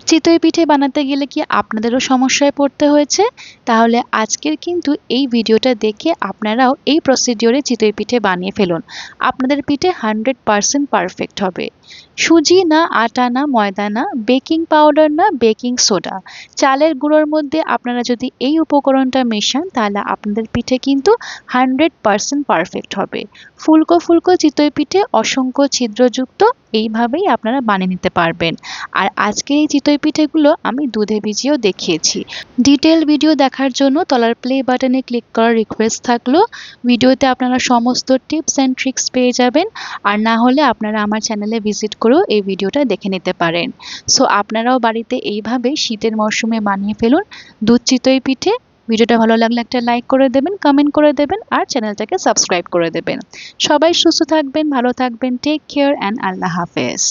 চিতই পিঠে বানাতে গেলে কি আপনাদেরও সমস্যায় পড়তে হয়েছে? তাহলে আজকের কিন্তু এই ভিডিওটা দেখে আপনারাও এই প্রসিডিওরে চিতই পিঠে বানিয়ে ফেলুন। আপনাদের পিঠে 100% পারফেক্ট হবে। সুজি না, আটা না, ময়দা না, বেকিং পাউডার না, বেকিং সোডা, চালের গুঁড়োর মধ্যে আপনারা যদি এই উপকরণটা মেশান তাহলে আপনাদের পিঠে কিন্তু 100% পারফেক্ট হবে। ফুলকো ফুলকো চিতই পিঠে অসংখ্য ছিদ্রযুক্ত এইভাবেই আপনারা বানিয়ে নিতে পারবেন। আর আজকের এই চিতই পিঠেগুলো আমি দুধে ভিজিয়েও দেখিয়েছি। ডিটেল ভিডিও দেখার জন্য তলার প্লে বাটনে ক্লিক করার রিকোয়েস্ট থাকলো। ভিডিওতে আপনারা সমস্ত টিপস অ্যান্ড ট্রিক্স পেয়ে যাবেন। আর না হলে আপনারা আমার চ্যানেলে ভিজিট করেও এই ভিডিওটা দেখে নিতে পারেন। সো আপনারাও বাড়িতে এইভাবে শীতের মরশুমে বানিয়ে ফেলুন দুধ চিতই পিঠে। ভিডিওটা ভালো লাগলে একটা লাইক করে দেবেন, কমেন্ট করে দেবেন আর চ্যানেলটাকে সাবস্ক্রাইব করে দেবেন। সবাই সুস্থ থাকবেন, ভালো থাকবেন। টেক কেয়ার অ্যান্ড আল্লাহ হাফেজ।